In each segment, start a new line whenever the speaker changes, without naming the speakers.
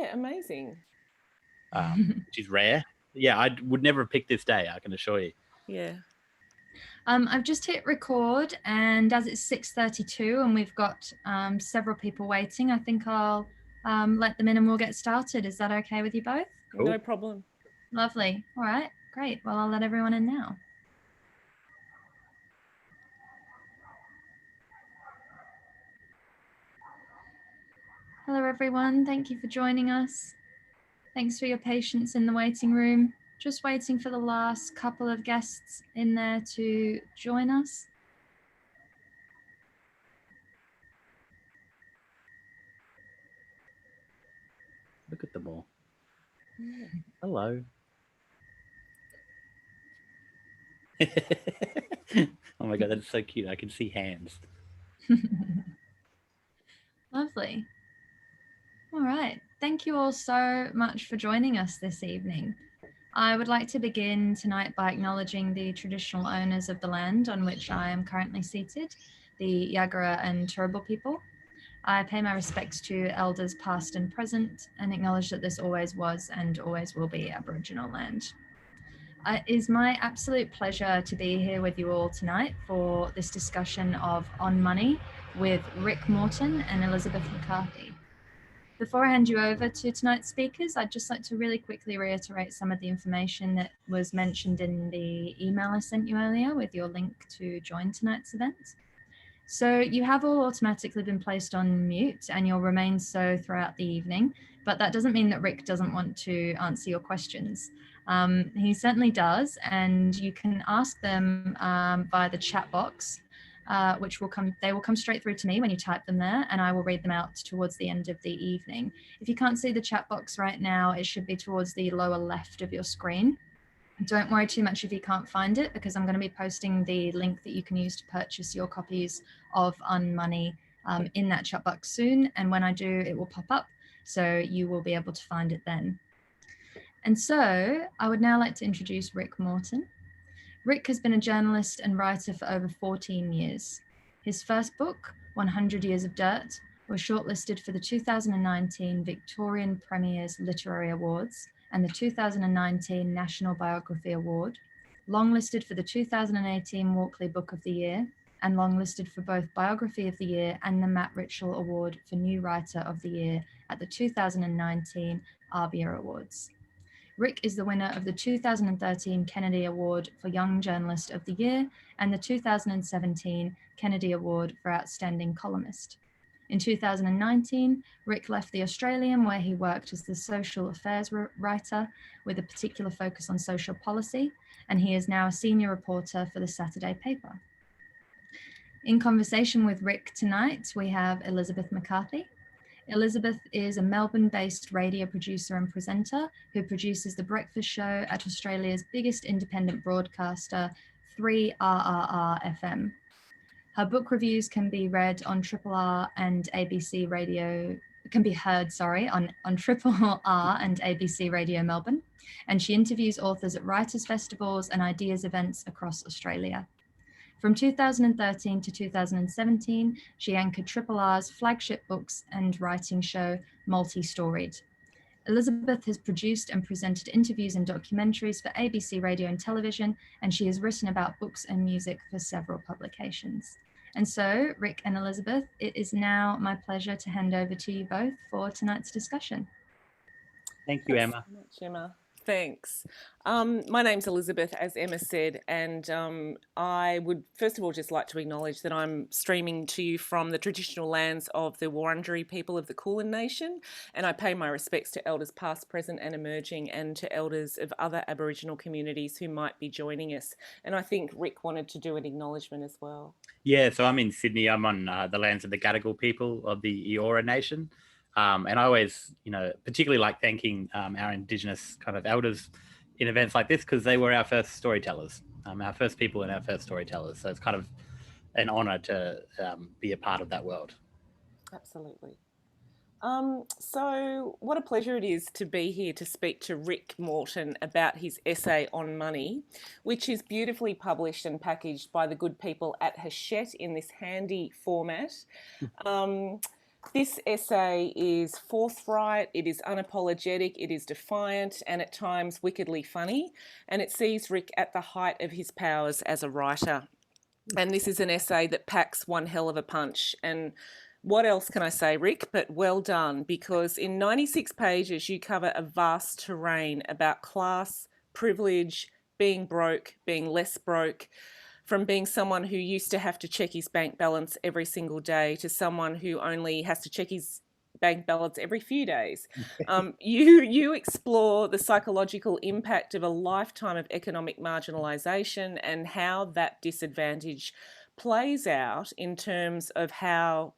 Yeah, amazing.
Which is rare. Yeah, I would never have picked this day, I can assure you.
Yeah.
I've just hit record, and as it's 6:32 and we've got several people waiting, I think I'll let them in and we'll get started. Is that okay with you both?
Cool.
No problem.
Lovely. All right, great. Well, I'll let everyone in now. Hello, everyone. Thank you for joining us. Thanks for your patience in the waiting room. Just waiting for the last couple of guests in there to join us.
Look at them all. Yeah. Hello. Oh my God, that's so cute. I can see hands.
Lovely. All right. Thank you all so much for joining us this evening. I would like to begin tonight by acknowledging the traditional owners of the land on which I am currently seated, the Yagara and Turrbal people. I pay my respects to elders past and present and acknowledge that this always was and always will be Aboriginal land. It is my absolute pleasure to be here with you all tonight for this discussion of On Money with Rick Morton and Elizabeth McCarthy. Before I hand you over to tonight's speakers, I'd just like to really quickly reiterate some of the information that was mentioned in the email I sent you earlier with your link to join tonight's event. So you have all automatically been placed on mute and you'll remain so throughout the evening, but that doesn't mean that Rick doesn't want to answer your questions. He certainly does, and you can ask them via the chat box, which will come straight through to me when you type them there, and I will read them out towards the end of the evening. If you can't see the chat box right now, it should be towards the lower left of your screen. Don't worry too much if you can't find it, because I'm going to be posting the link that you can use to purchase your copies of On Money in that chat box soon. And when I do, it will pop up, so you will be able to find it then. And so I would now like to introduce Rick Morton. Rick has been a journalist and writer for over 14 years. His first book, 100 Years of Dirt, was shortlisted for the 2019 Victorian Premier's Literary Awards and the 2019 National Biography Award, longlisted for the 2018 Walkley Book of the Year, and longlisted for both Biography of the Year and the Matt Richell Award for New Writer of the Year at the 2019 ABIA Awards. Rick is the winner of the 2013 Kennedy Award for Young Journalist of the Year and the 2017 Kennedy Award for Outstanding Columnist. In 2019, Rick left The Australian, where he worked as the social affairs writer with a particular focus on social policy, and he is now a senior reporter for the Saturday paper. In conversation with Rick tonight, we have Elizabeth McCarthy. Elizabeth is a Melbourne-based radio producer and presenter who produces The Breakfast Show at Australia's biggest independent broadcaster, 3RRR FM. Her book reviews can be read on Triple R and ABC Radio, can be heard, on Triple R and ABC Radio Melbourne. And she interviews authors at writers' festivals and ideas events across Australia. From 2013 to 2017, she anchored Triple R's flagship books and writing show, Multi-Storied. Elizabeth has produced and presented interviews and documentaries for ABC Radio and television, and she has written about books and music for several publications. And so, Rick and Elizabeth, it is now my pleasure to hand over to you both for tonight's discussion.
Thank you, Emma.
Thanks so much, Emma. Thanks. My name's Elizabeth, as Emma said, and I would first of all just like to acknowledge that I'm streaming to you from the traditional lands of the Wurundjeri people of the Kulin Nation, and I pay my respects to elders past, present and emerging, and to elders of other Aboriginal communities who might be joining us. And I think Rick wanted to do an acknowledgement as well.
Yeah, so I'm in Sydney. I'm on the lands of the Gadigal people of the Eora Nation. And I always, particularly like thanking our Indigenous kind of elders in events like this, because they were our first storytellers, our first people and our first storytellers. So it's kind of an honour to be a part of that world.
Absolutely. So what a pleasure it is to be here to speak to Rick Morton about his essay on money, which is beautifully published and packaged by the good people at Hachette in this handy format. This essay is forthright, it is unapologetic, it is defiant, and at times wickedly funny, and it sees Rick at the height of his powers as a writer. And this is an essay that packs one hell of a punch. And what else can I say, Rick? But well done, because in 96 pages, you cover a vast terrain about class, privilege, being broke, being less broke, from being someone who used to have to check his bank balance every single day to someone who only has to check his bank balance every few days. You explore the psychological impact of a lifetime of economic marginalisation and how that disadvantage plays out in terms of how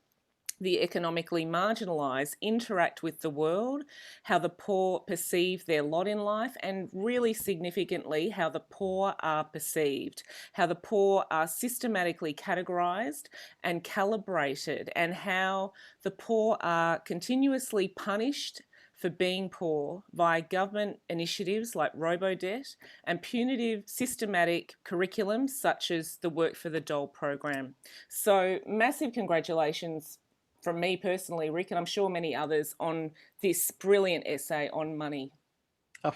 the economically marginalised interact with the world, how the poor perceive their lot in life, and really significantly, how the poor are perceived, how the poor are systematically categorised and calibrated, and how the poor are continuously punished for being poor via government initiatives like robo-debt and punitive systematic curriculums such as the Work for the Dole program. So massive congratulations from me personally, Rick, and I'm sure many others, on this brilliant essay on money.
Oh,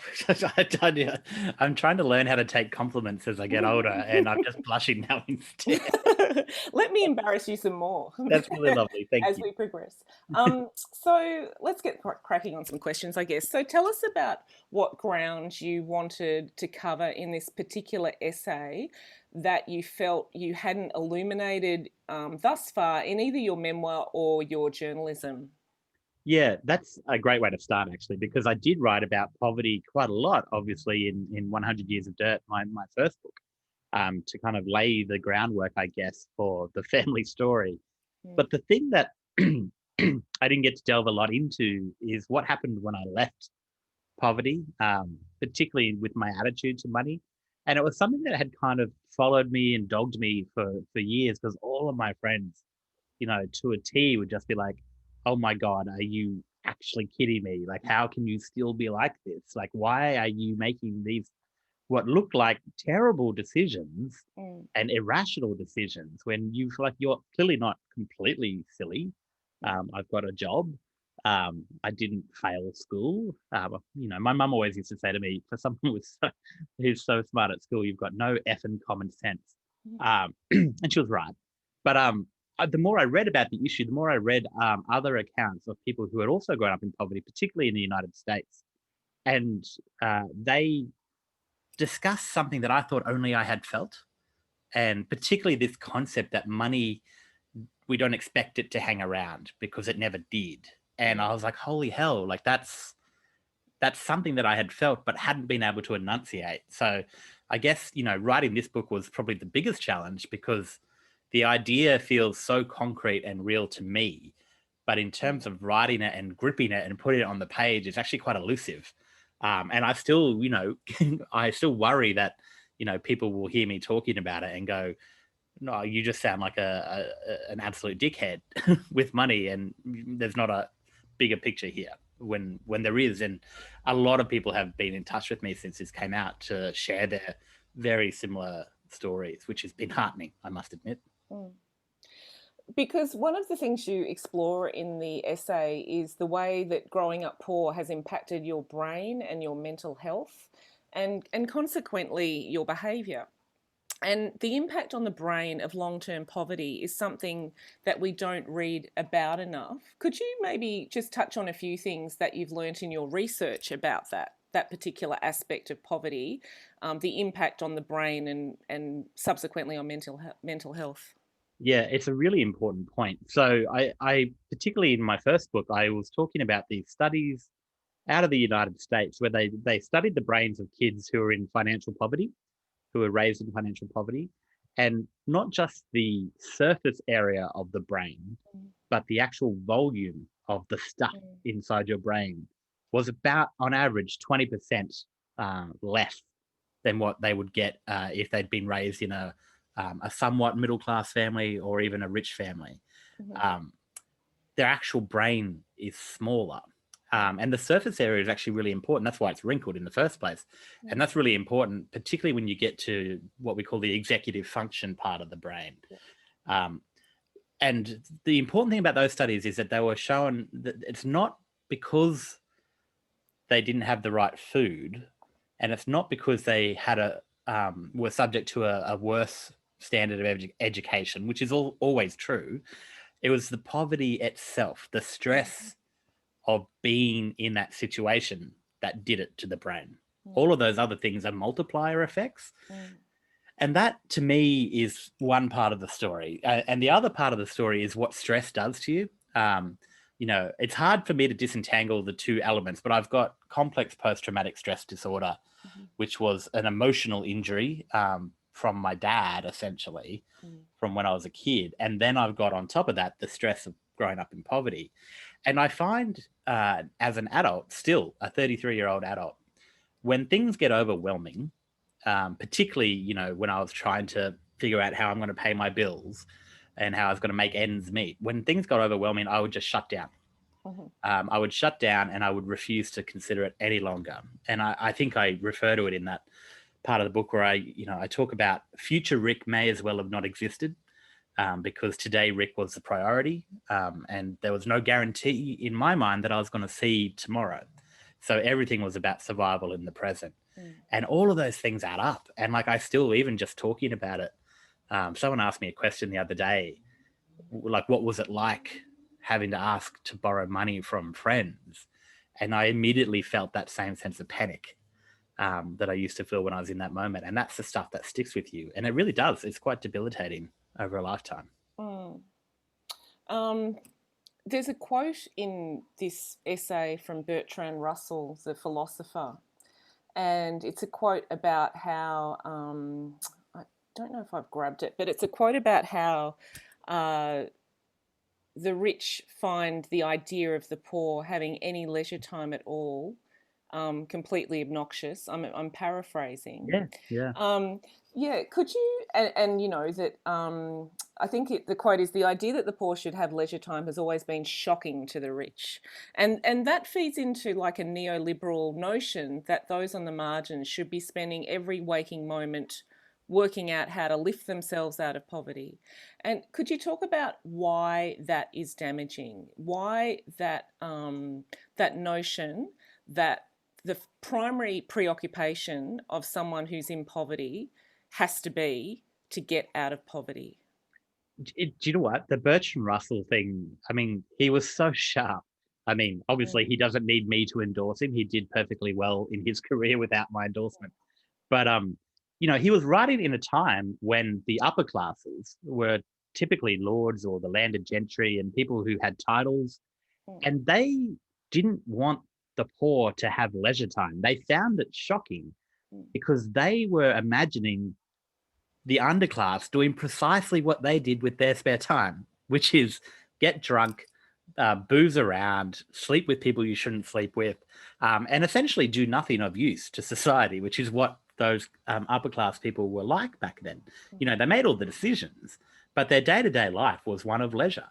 I'm trying to learn how to take compliments as I get older, and I'm just blushing now instead.
Let me embarrass you some more.
That's really lovely. Thank
as
you.
we progress. So let's get cracking on some questions, I guess. So tell us about what ground you wanted to cover in this particular essay that you felt you hadn't illuminated thus far in either your memoir or your journalism.
Yeah, that's a great way to start, actually, because I did write about poverty quite a lot, obviously, in 100 Years of Dirt, my first book, to kind of lay the groundwork, I guess, for the family story. But the thing that I didn't get to delve a lot into is what happened when I left poverty, particularly with my attitude to money. And it was something that had kind of followed me and dogged me for years, because all of my friends, to a T, would just be like, oh my God, are you actually kidding me? Like, how can you still be like this? Like, why are you making these what look like terrible decisions and irrational decisions when you feel like you're clearly not completely silly? I've got a job. I didn't fail school. My mum always used to say to me, for someone who's so smart at school, you've got no effing common sense. And she was right. But the more I read about the issue, the more I read other accounts of people who had also grown up in poverty, particularly in the United States. And they discussed something that I thought only I had felt. And particularly this concept that money, we don't expect it to hang around because it never did. And I was like, holy hell, like that's something that I had felt but hadn't been able to enunciate. So I guess, writing this book was probably the biggest challenge, because the idea feels so concrete and real to me. But in terms of writing it and gripping it and putting it on the page, it's actually quite elusive. And I still, I still worry that, people will hear me talking about it and go, no, you just sound like an absolute dickhead with money, and there's not a bigger picture here, when there is. And a lot of people have been in touch with me since this came out to share their very similar stories, which has been heartening, I must admit.
Because one of the things you explore in the essay is the way that growing up poor has impacted your brain and your mental health, and consequently your behaviour. And the impact on the brain of long-term poverty is something that we don't read about enough. Could you maybe just touch on a few things that you've learnt in your research about that particular aspect of poverty, the impact on the brain and subsequently on mental health?
Yeah, it's a really important point. So I particularly in my first book, I was talking about these studies out of the United States where they studied the brains of kids who are in financial poverty, who were raised in financial poverty, and not just the surface area of the brain, but the actual volume of the stuff inside your brain was about, on average, 20% less than what they would get if they'd been raised in a somewhat middle-class family or even a rich family. Their actual brain is smaller. And the surface area is actually really important. That's why it's wrinkled in the first place. And that's really important, particularly when you get to what we call the executive function part of the brain. And the important thing about those studies is that they were shown that it's not because they didn't have the right food, and it's not because they had were subject to a worse standard of education, which is always true. It was the poverty itself, the stress of being in that situation that did it to the brain. All of those other things are multiplier effects. And that, to me, is one part of the story. And the other part of the story is what stress does to you. It's hard for me to disentangle the two elements, but I've got complex post-traumatic stress disorder, which was an emotional injury from my dad, essentially, from when I was a kid. And then I've got on top of that the stress of growing up in poverty. And I find as an adult, still a 33-year-old adult, when things get overwhelming, particularly, when I was trying to figure out how I'm going to pay my bills and how I was going to make ends meet, when things got overwhelming, I would just shut down. I would shut down and I would refuse to consider it any longer. And I think I refer to it in that part of the book where I talk about future Rick may as well have not existed. Because today Rick was the priority, and there was no guarantee in my mind that I was going to see tomorrow. So everything was about survival in the present. And all of those things add up. And I still, even just talking about it, someone asked me a question the other day, what was it like having to ask to borrow money from friends? And I immediately felt that same sense of panic that I used to feel when I was in that moment. And that's the stuff that sticks with you. And it really does. It's quite debilitating over a lifetime.
There's a quote in this essay from Bertrand Russell, the philosopher, and it's a quote about how, I don't know if I've grabbed it, but it's a quote about how the rich find the idea of the poor having any leisure time at all completely obnoxious. I'm paraphrasing.
Yeah.
Could you, and that I think the quote is, the idea that the poor should have leisure time has always been shocking to the rich. And that feeds into like a neoliberal notion that those on the margins should be spending every waking moment working out how to lift themselves out of poverty. And could you talk about why that is damaging? Why that that notion that the primary preoccupation of someone who's in poverty has to be to get out of poverty?
Do you know what? The Bertrand Russell thing, he was so sharp. Obviously, he doesn't need me to endorse him. He did perfectly well in his career without my endorsement. But, he was writing in a time when the upper classes were typically lords or the landed gentry and people who had titles, and they didn't want the poor to have leisure time. They found it shocking because they were imagining the underclass doing precisely what they did with their spare time, which is get drunk, booze around, sleep with people you shouldn't sleep with, and essentially do nothing of use to society, which is what those upper class people were like back then. They made all the decisions, but their day-to-day life was one of leisure.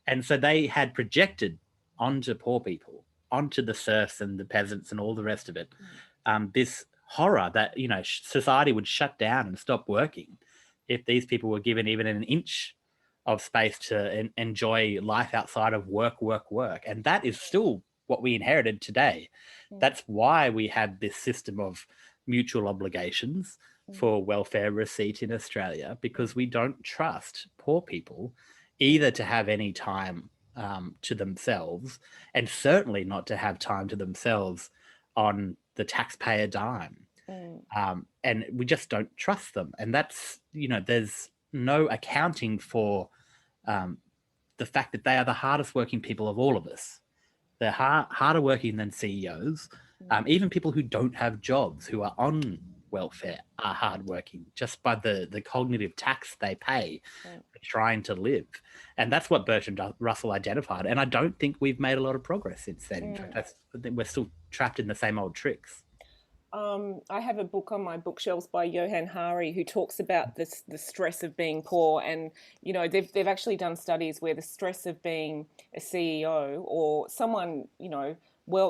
And so they had projected onto poor people, onto the serfs and the peasants and all the rest of it, this horror that, society would shut down and stop working if these people were given even an inch of space to enjoy life outside of work. And that is still what we inherited today. That's why we have this system of mutual obligations for welfare receipt in Australia, because we don't trust poor people either to have any time to themselves, and certainly not to have time to themselves on the taxpayer dime. And we just don't trust them. And that's, there's no accounting for the fact that they are the hardest working people of all of us. They're harder working than CEOs. Even people who don't have jobs, who are on welfare, are hardworking just by the cognitive tax they pay for trying to live. And that's what Bertrand Russell identified. And I don't think we've made a lot of progress since then. In fact, I think we're still trapped in the same old tricks.
I have a book on my bookshelves by Johann Hari who talks about the stress of being poor, and they've actually done studies where the stress of being a CEO or someone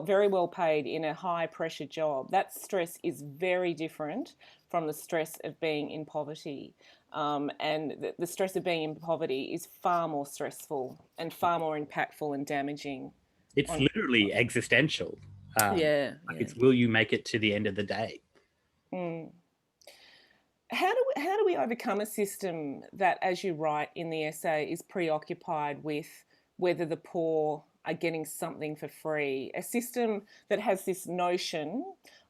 very well paid in a high pressure job, that stress is very different from the stress of being in poverty. And the stress of being in poverty is far more stressful and far more impactful and damaging.
It's literally existential.
Yeah.
It's, will you make it to the end of the day?
How do we overcome a system that, as you write in the essay, is preoccupied with whether the poor are getting something for free? A system that has this notion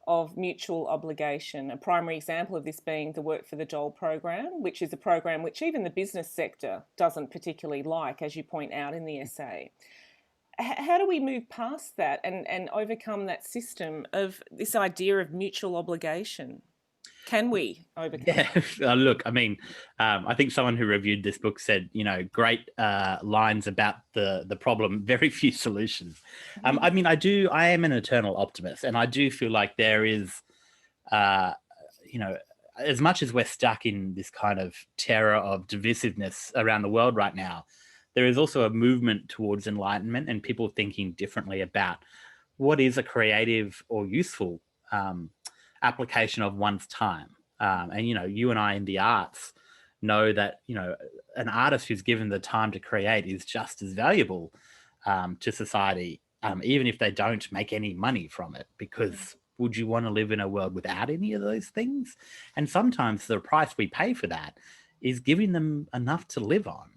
of mutual obligation. A primary example of this being the Work for the Dole program, which is a program which even the business sector doesn't particularly like, as you point out in the essay. How do we move past that and overcome that system of this idea of mutual obligation? Can we overcome
Yeah, look, I mean, I think someone who reviewed this book said, great lines about the problem, very few solutions. I mean, I am an eternal optimist, and I do feel like there is, as much as we're stuck in this kind of terror of divisiveness around the world right now, there is also a movement towards enlightenment and people thinking differently about what is a creative or useful application of one's time. And, you and I in the arts know that, an artist who's given the time to create is just as valuable to society, even if they don't make any money from it, because would you want to live in a world without any of those things? And sometimes the price we pay for that is giving them enough to live on.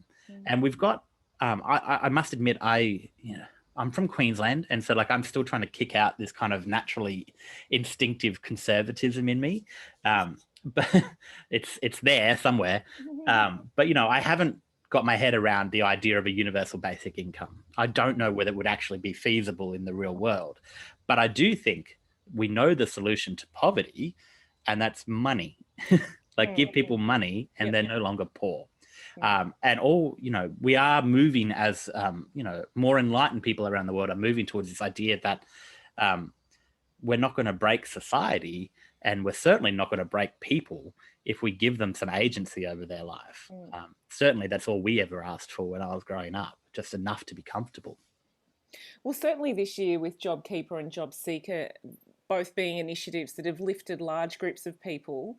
And we've got, I must admit, I'm from Queensland, and so I'm still trying to kick out this kind of naturally instinctive conservatism in me, but it's there somewhere. But I haven't got my head around the idea of a universal basic income. I don't know whether it would actually be feasible in the real world, but I do think we know the solution to poverty, and that's money. Give people money, and they're no longer poor. And all, we are moving as, more enlightened people around the world are moving towards this idea that we're not going to break society, and we're certainly not going to break people if we give them some agency over their life. Certainly that's all we ever asked for when I was growing up, just enough to be comfortable.
Well, certainly this year with JobKeeper and Jobseeker, both being initiatives that have lifted large groups of people,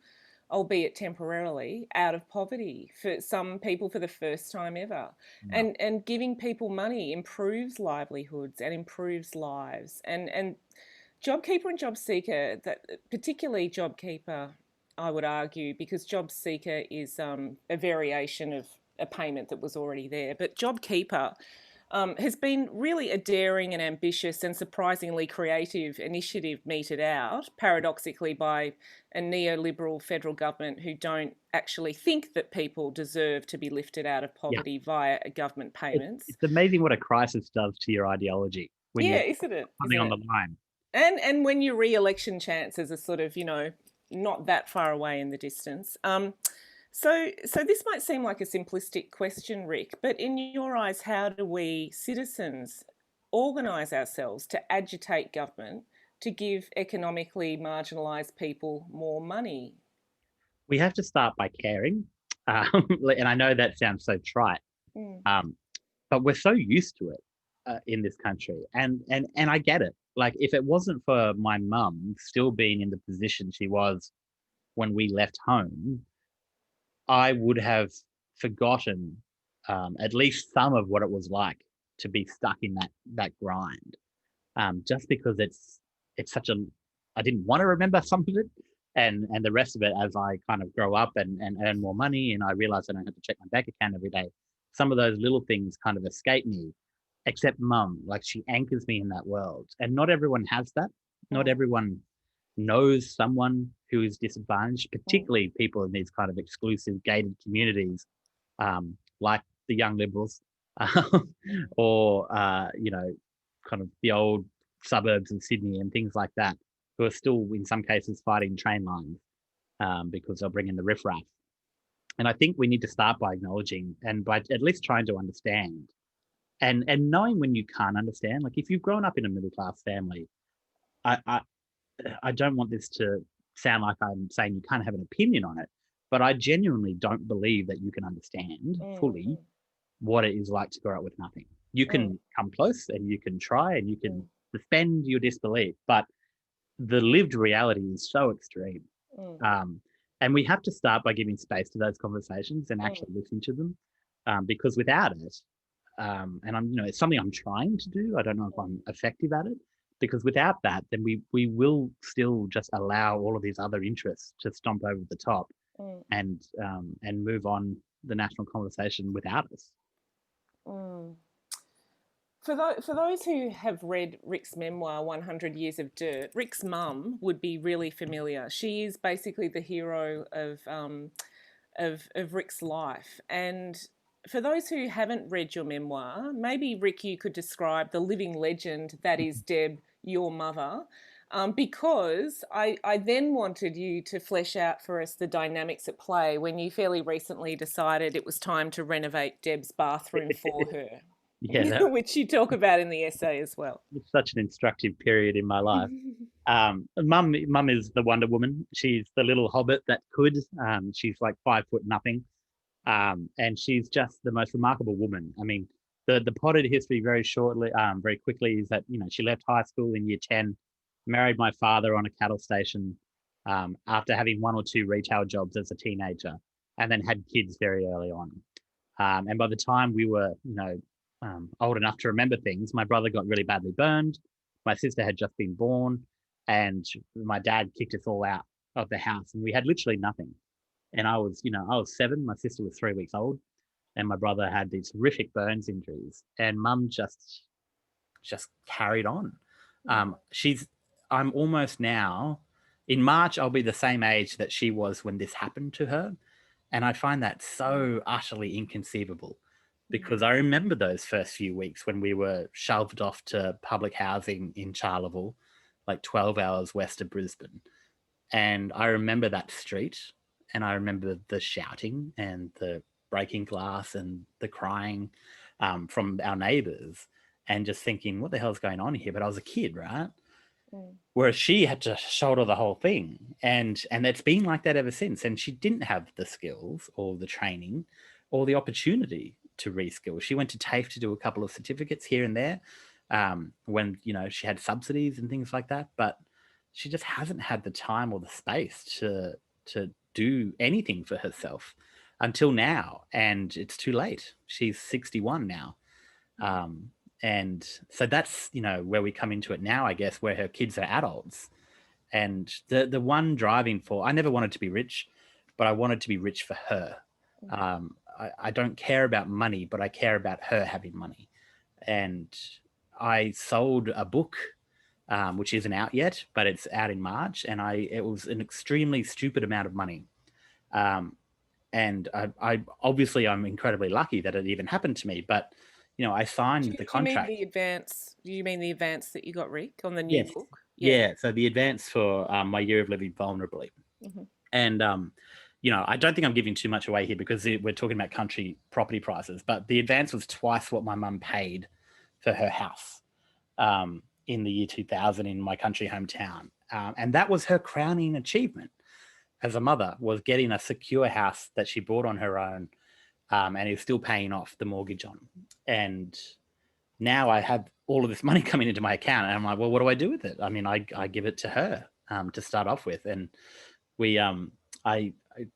albeit temporarily, out of poverty, for some people for the first time ever. And giving people money improves livelihoods and improves lives. And JobKeeper and Jobseeker, that particularly JobKeeper, I would argue, because JobSeeker is a variation of a payment that was already there. But JobKeeper has been really a daring and ambitious and surprisingly creative initiative meted out, paradoxically, by a neoliberal federal government who don't actually think that people deserve to be lifted out of poverty via government payments.
It's amazing what a crisis does to your ideology. When
isn't it?
Something on the line.
And when your re-election chances are sort of, not that far away in the distance. So this might seem like a simplistic question, Rick, but in your eyes, how do we citizens organise ourselves to agitate government to give economically marginalised people more money?
We have to start by caring. And I know that sounds so trite, but we're so used to it in this country. And I get it. If it wasn't for my mum still being in the position she was when we left home, I would have forgotten at least some of what it was like to be stuck in that grind. Just because it's such I didn't want to remember some of it, and the rest of it as I kind of grow up and earn more money, and I realize I don't have to check my bank account every day. Some of those little things kind of escape me, except mum. She anchors me in that world, and not everyone has that. Not everyone knows someone who is disadvantaged, particularly people in these kind of exclusive gated communities, like the young liberals, or kind of the old suburbs of Sydney and things like that, who are still in some cases fighting train lines because they'll bring in the riffraff. And I think we need to start by acknowledging and by at least trying to understand, and knowing when you can't understand. If you've grown up in a middle class family, I don't want this to sound like I'm saying you can't have an opinion on it, but I genuinely don't believe that you can understand fully what it is like to grow up with nothing. You can come close and you can try and you can suspend your disbelief, but the lived reality is so extreme. And we have to start by giving space to those conversations and actually listening to them, because without it, and I'm, it's something I'm trying to do. I don't know if I'm effective at it, because without that, then we will still just allow all of these other interests to stomp over the top and move on the national conversation without us.
For those who have read Rick's memoir, 100 Years of Dirt, Rick's mum would be really familiar. She is basically the hero of Rick's life. And for those who haven't read your memoir, maybe, Rick, you could describe the living legend that is Deb, your mother, because I then wanted you to flesh out for us the dynamics at play when you fairly recently decided it was time to renovate Deb's bathroom for her.
Yeah,
which you talk about in the essay as well.
It's such an instructive period in my life. Mum is the Wonder Woman. She's the little hobbit that could. She's like 5 foot nothing, and she's just the most remarkable woman. I mean, the potted history very quickly is that she left high school in year 10, married my father on a cattle station after having 1 or 2 retail jobs as a teenager, and then had kids very early on. And by the time we were, old enough to remember things, my brother got really badly burned. My sister had just been born, and my dad kicked us all out of the house, and we had literally nothing. And I was 7, my sister was 3 weeks old, and my brother had these horrific burns injuries, and Mum just carried on. I'm almost now, in March, I'll be the same age that she was when this happened to her. And I find that so utterly inconceivable, because I remember those first few weeks when we were shoved off to public housing in Charleville, like 12 hours west of Brisbane. And I remember that street, and I remember the shouting and the breaking glass and the crying from our neighbours, and just thinking, what the hell's going on here? But I was a kid, right? Whereas she had to shoulder the whole thing. And it's been like that ever since. And she didn't have the skills or the training or the opportunity to reskill. She went to TAFE to do a couple of certificates here and there when, she had subsidies and things like that. But she just hasn't had the time or the space to do anything for herself until now. And it's too late. She's 61 now. And so that's, where we come into it now, I guess, where her kids are adults. And the one driving for, I never wanted to be rich, but I wanted to be rich for her. I don't care about money, but I care about her having money. And I sold a book, which isn't out yet, but it's out in March. And it was an extremely stupid amount of money. And I obviously, I'm incredibly lucky that it even happened to me, but I signed the contract.
Do you mean the advance that you got, Rick, on the new book?
Yeah. So the advance for my year of living vulnerably. And, I don't think I'm giving too much away here because we're talking about country property prices, but the advance was twice what my mum paid for her house in the year 2000 in my country hometown. And that was her crowning achievement as a mother, was getting a secure house that she bought on her own. And is still paying off the mortgage on. And now I have all of this money coming into my account, and I'm like, well, what do I do with it? I mean, I give it to her to start off with. And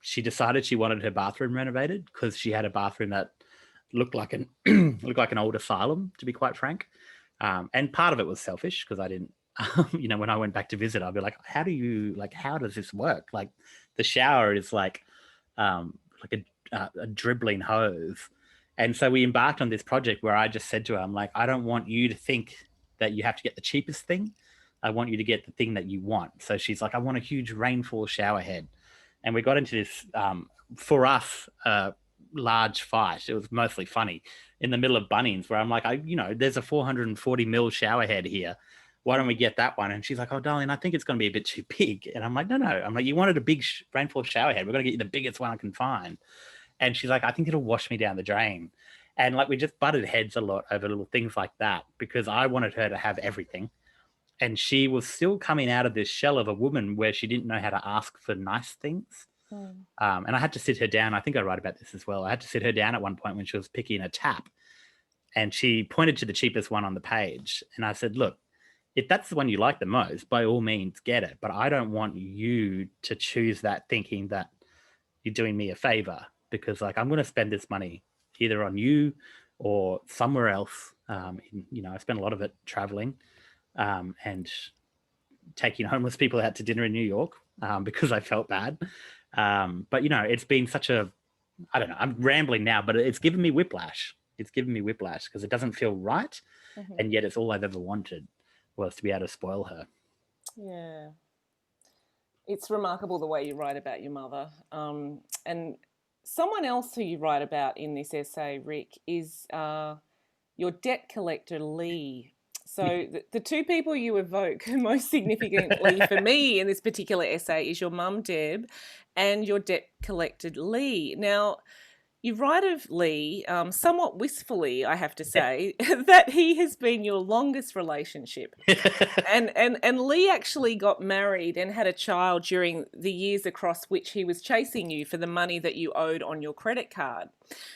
she decided she wanted her bathroom renovated because she had a bathroom that looked like an old asylum, to be quite frank. And part of it was selfish because I didn't, when I went back to visit, I'd be like, how does this work? Like the shower is like a dribbling hose. And so we embarked on this project where I just said to her, I'm like, I don't want you to think that you have to get the cheapest thing. I want you to get the thing that you want. So she's like, I want a huge rainfall shower head. And we got into this, for us, large fight. It was mostly funny in the middle of Bunnings where I'm like, there's a 440 mil shower head here. Why don't we get that one? And she's like, oh, darling, I think it's going to be a bit too big. And I'm like, no. I'm like, you wanted a big rainfall shower head. We're going to get you the biggest one I can find. And she's like, I think it'll wash me down the drain. And we just butted heads a lot over little things like that because I wanted her to have everything. And she was still coming out of this shell of a woman where she didn't know how to ask for nice things. And I had to sit her down. I think I write about this as well. I had to sit her down at one point when she was picking a tap. And she pointed to the cheapest one on the page. And I said, look, if that's the one you like the most, by all means, get it. But I don't want you to choose that thinking that you're doing me a favor, because like I'm going to spend this money either on you or somewhere else. I spent a lot of it traveling and taking homeless people out to dinner in New York because I felt bad. But it's been such a, I don't know, I'm rambling now, but it's given me whiplash. It's given me whiplash because it doesn't feel right. And yet it's all I've ever wanted was to be able to spoil her.
Yeah. It's remarkable the way you write about your mother. And someone else who you write about in this essay, Rick, is your debt collector, Lee. So the two people you evoke most significantly for me in this particular essay is your mum, Deb, and your debt collector, Lee. Now, you write of Lee, somewhat wistfully, I have to say, that he has been your longest relationship. and Lee actually got married and had a child during the years across which he was chasing you for the money that you owed on your credit card.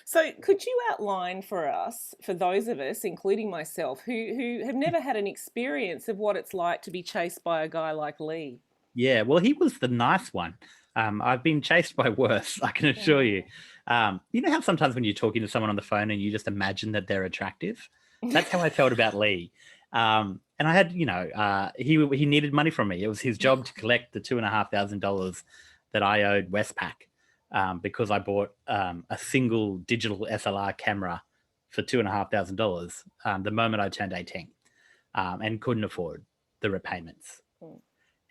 So could you outline for us, for those of us, including myself, who have never had an experience of what it's like to be chased by a guy like Lee?
Yeah, well, he was the nice one. I've been chased by worse, I can assure you. You know how sometimes when you're talking to someone on the phone and you just imagine that they're attractive? That's how I felt about Lee. And I had, he needed money from me. It was his job to collect the $2,500 that I owed Westpac because I bought a single digital SLR camera for $2,500 the moment I turned 18 and couldn't afford the repayments.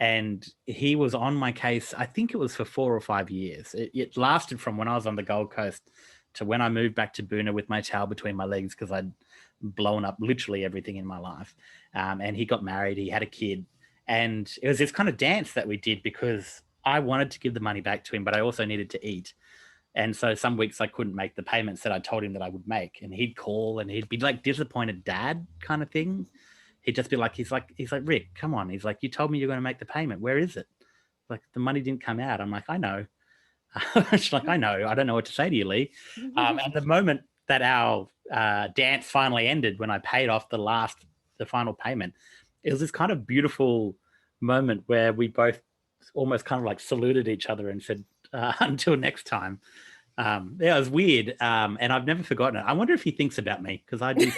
And he was on my case, I think it was for 4 or 5 years. It lasted from when I was on the Gold Coast to when I moved back to Boona with my tail between my legs because I'd blown up literally everything in my life. And he got married, he had a kid. And it was this kind of dance that we did because I wanted to give the money back to him, but I also needed to eat. And so some weeks I couldn't make the payments that I told him that I would make. And he'd call and he'd be like disappointed dad kind of thing. He'd just be like, he's like, Rick, come on. He's like, you told me you're going to make the payment. Where is it? Like, the money didn't come out. I'm like, I know. She's like, I know. I don't know what to say to you, Lee. At the moment that our dance finally ended, when I paid off the final payment, it was this kind of beautiful moment where we both almost kind of like saluted each other and said, until next time. Yeah, it was weird. And I've never forgotten it. I wonder if he thinks about me because I do.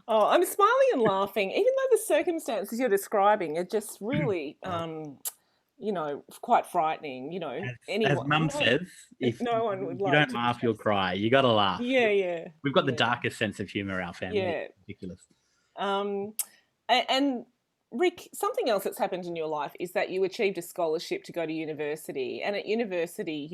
Oh, I'm smiling and laughing, even though the circumstances you're describing are just really, quite frightening.
As Mum says, if
no one would
you
like
don't
to
laugh, you'll cry. You got to laugh.
Yeah.
We've got the darkest sense of humor, our family.
Yeah.
It's ridiculous.
And Rick, something else that's happened in your life is that you achieved a scholarship to go to university, and at university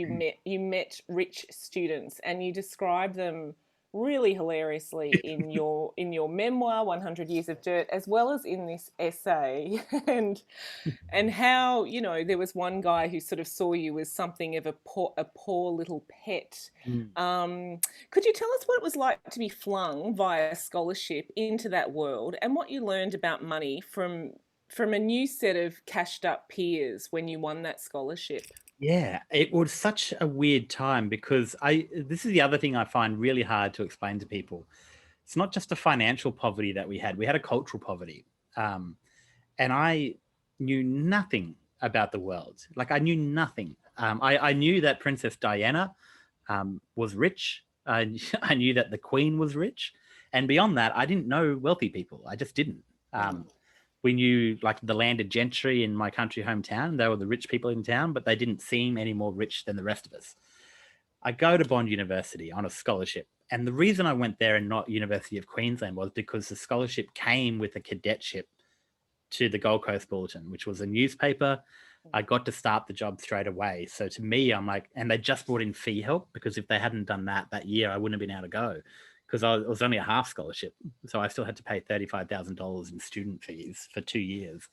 you met rich students, and you describe them really hilariously in your memoir 100 Years of Dirt, as well as in this essay. and how there was one guy who sort of saw you as something of a poor little pet. Could you tell us what it was like to be flung via scholarship into that world, and what you learned about money from a new set of cashed up peers when you won that scholarship?
Yeah, it was such a weird time because this is the other thing I find really hard to explain to people. It's not just a financial poverty that we had a cultural poverty. And I knew nothing about the world. Like, I knew nothing. I knew that Princess Diana was rich. I knew that the Queen was rich. And beyond that, I didn't know wealthy people. I just didn't. We knew like the landed gentry in my country hometown. They were the rich people in town, but they didn't seem any more rich than the rest of us. I go to Bond University on a scholarship. And the reason I went there and not University of Queensland was because the scholarship came with a cadetship to the Gold Coast Bulletin, which was a newspaper. I got to start the job straight away. So to me, I'm like, and they just brought in fee help, because if they hadn't done that year, I wouldn't have been able to go, because it was only a half scholarship. So I still had to pay $35,000 in student fees for 2 years.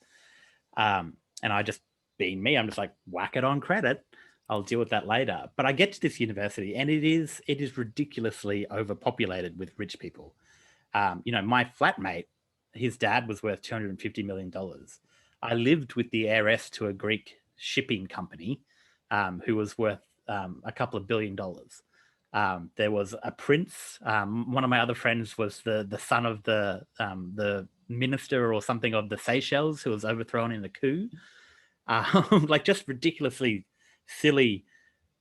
And I just, being me, I'm just like, whack it on credit. I'll deal with that later. But I get to this university and it is ridiculously overpopulated with rich people. My flatmate, his dad was worth $250 million. I lived with the heiress to a Greek shipping company who was worth a couple of $1 billion. There was a prince. One of my other friends was the son of the minister or something of the Seychelles, who was overthrown in a coup. Like, just ridiculously silly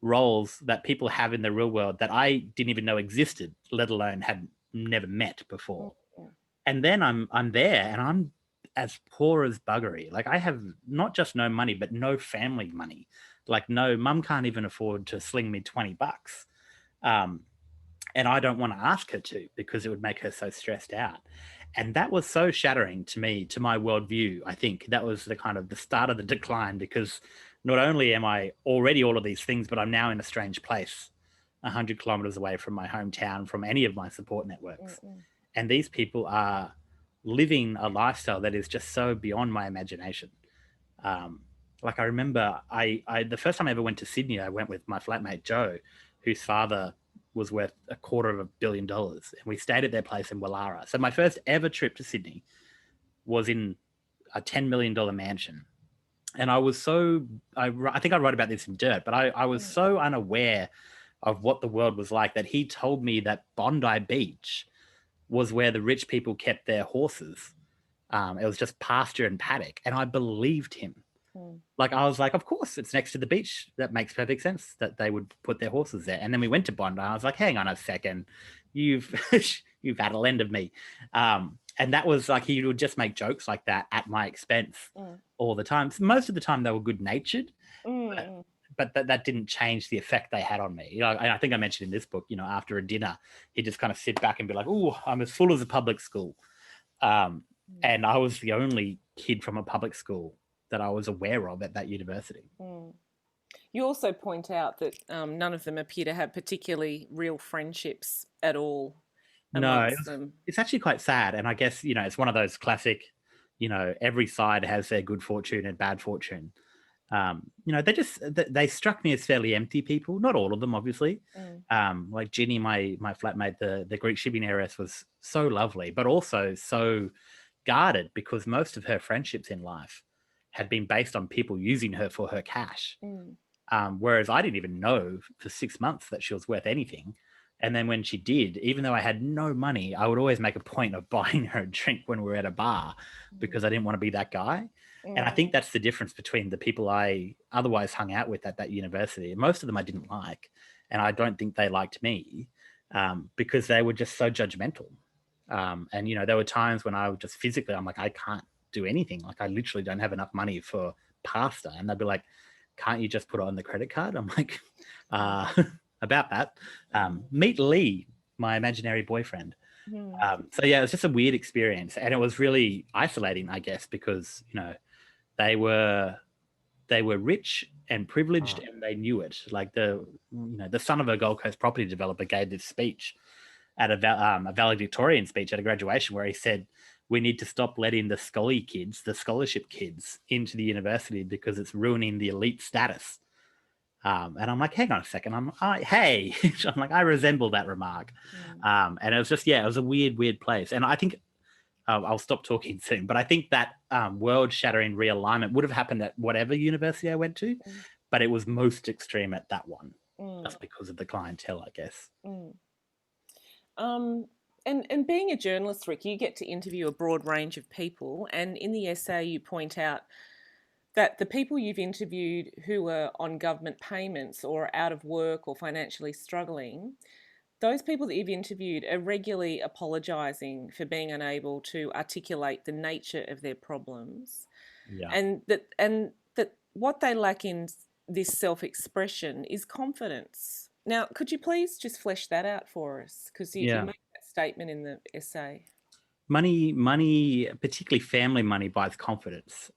roles that people have in the real world that I didn't even know existed, let alone had never met before. And then I'm there and I'm as poor as buggery. Like, I have not just no money, but no family money. Like, no, mum can't even afford to sling me $20. And I don't want to ask her to, because it would make her so stressed out. And that was so shattering to me, to my worldview. I think that was the kind of the start of the decline, because not only am I already all of these things, but I'm now in a strange place, 100 kilometers away from my hometown, from any of my support networks. And these people are living a lifestyle that is just so beyond my imagination. Like, I remember the first time I ever went to Sydney, I went with my flatmate Joe, whose father was worth $250 million, and we stayed at their place in Wallara. So my first ever trip to Sydney was in a $10 million mansion. And I was so, I think I wrote about this in Dirt, but I was so unaware of what the world was like that he told me that Bondi Beach was where the rich people kept their horses. It was just pasture and paddock. And I believed him. Like, I was like, of course, it's next to the beach. That makes perfect sense that they would put their horses there. And then we went to Bondi. I was like, hang on a second, you've had a lend of me. And that was like, he would just make jokes like that at my expense all the time. Most of the time they were good natured, but that didn't change the effect they had on me. You know, and I think I mentioned in this book, you know, after a dinner, he'd just kind of sit back and be like, oh, I'm as full as a public school. And I was the only kid from a public school that I was aware of at that university.
You also point out that none of them appear to have particularly real friendships at all amongst them.
It's actually quite sad. And I guess, you know, it's one of those classic, you know, every side has their good fortune and bad fortune. You know, they struck me as fairly empty people. Not all of them, obviously. Like Ginny, my flatmate, the Greek shipping heiress, was so lovely, but also so guarded, because most of her friendships in life had been based on people using her for her cash. Whereas I didn't even know for 6 months that she was worth anything. And then when she did, even though I had no money, I would always make a point of buying her a drink when we were at a bar, because I didn't want to be that guy. And I think that's the difference between the people I otherwise hung out with at that university. Most of them I didn't like, and I don't think they liked me, because they were just so judgmental. And, you know, there were times when I would just physically, I'm like, I can't do anything. Like, I literally don't have enough money for pasta. And they'd be like, can't you just put it on the credit card? I'm like, about that. Meet Lee, my imaginary boyfriend. So yeah, it was just a weird experience, and it was really isolating, I guess, because, you know, they were rich and privileged, and they knew it. Like, the son of a Gold Coast property developer gave this speech at a valedictorian speech at a graduation, where he said, we need to stop letting the scholarship kids into the university, because it's ruining the elite status. And I'm like, hang on a second. Hey, I'm like, I resemble that remark. And it was just, it was a weird place. And I think I'll stop talking soon, but I think that world-shattering realignment would have happened at whatever university I went to, but it was most extreme at that one, just because of the clientele, I guess.
And being a journalist, Rick, you get to interview a broad range of people. And in the essay, you point out that the people you've interviewed who are on government payments or out of work or financially struggling, those people that you've interviewed are regularly apologising for being unable to articulate the nature of their problems. And that what they lack in this self-expression is confidence. Now, could you please just flesh that out for us? Because you make that statement in the essay.
Money, particularly family money, buys confidence.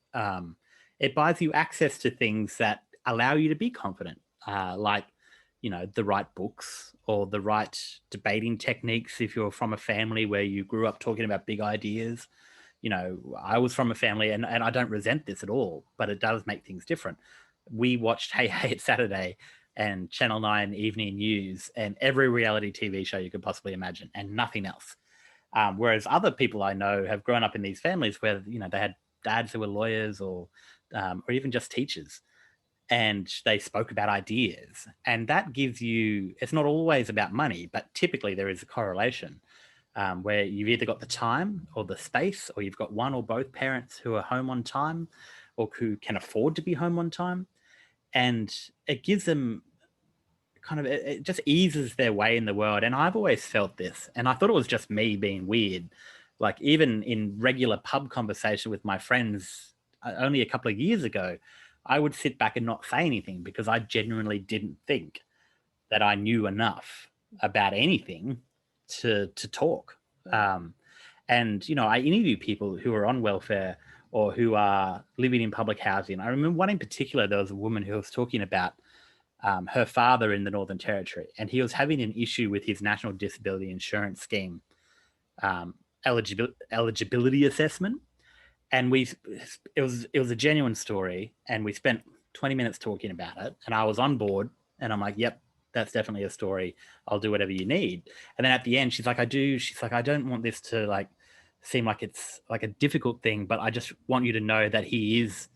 It buys you access to things that allow you to be confident, like, you know, the right books or the right debating techniques. If you're from a family where you grew up talking about big ideas, you know, I was from a family, and I don't resent this at all, but it does make things different. We watched Hey Hey It's Saturday and Channel 9 evening news and every reality TV show you could possibly imagine, and nothing else. Whereas other people I know have grown up in these families where, you know, they had dads who were lawyers or even just teachers, and they spoke about ideas. And that gives you, it's not always about money, but typically there is a correlation where you've either got the time or the space, or you've got one or both parents who are home on time or who can afford to be home on time. and it gives them kind of, it just eases their way in the world. And I've always felt this, and I thought it was just me being weird. Like even in regular pub conversation with my friends only a couple of years ago, I would sit back and not say anything because I genuinely didn't think that I knew enough about anything to talk. And, you know, I interview people who are on welfare or who are living in public housing. I remember one in particular, there was a woman who was talking about her father in the Northern Territory, and he was having an issue with his National Disability Insurance Scheme eligibility assessment. And it was a genuine story, and we spent 20 minutes talking about it, and I was on board, and I'm like, yep, that's definitely a story. I'll do whatever you need. And then at the end, she's like, I don't want this to like seem like it's like a difficult thing, but I just want you to know that he is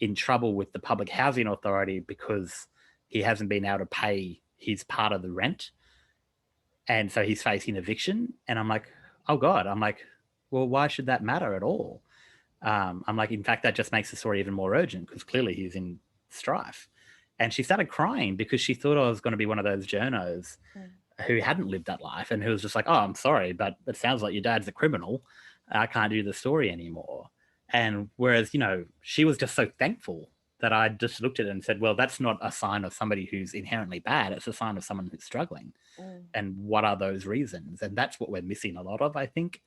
in trouble with the Public Housing Authority because he hasn't been able to pay his part of the rent. And so he's facing eviction. And I'm like, oh God. I'm like, well, why should that matter at all? I'm like, in fact, that just makes the story even more urgent because clearly he's in strife. And she started crying because she thought I was going to be one of those journos who hadn't lived that life and who was just like, oh, I'm sorry, but it sounds like your dad's a criminal. I can't do the story anymore. And whereas, you know, she was just so thankful that I just looked at it and said, well, that's not a sign of somebody who's inherently bad. It's a sign of someone who's struggling. And what are those reasons? And that's what we're missing a lot of, I think,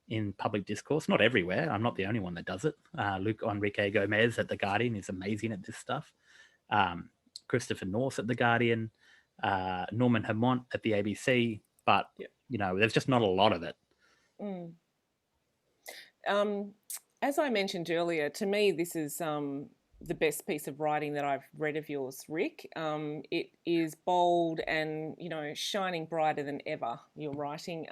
in public discourse. Not everywhere. I'm not the only one that does it. Luke Enrique Gomez at The Guardian is amazing at this stuff. Christopher North at The Guardian, Norman Hermont at the ABC. But, you know, there's just not a lot of it.
As I mentioned earlier, to me, this is the best piece of writing that I've read of yours, Rick. It is bold and, you know, shining brighter than ever, your writing.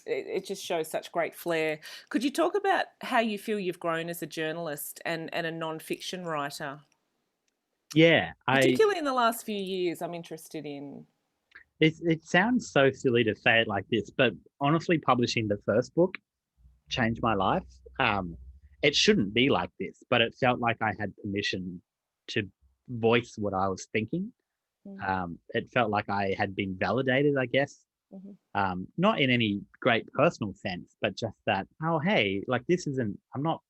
It just shows such great flair. Could you talk about how you feel you've grown as a journalist and a non-fiction writer?
Yeah.
Particularly in the last few years, I'm interested in.
It sounds so silly to say it like this, but honestly, publishing the first book changed my life. It shouldn't be like this, but it felt like I had permission to voice what I was thinking. It felt like I had been validated, I guess. Not in any great personal sense, but just that, oh, hey, like I'm not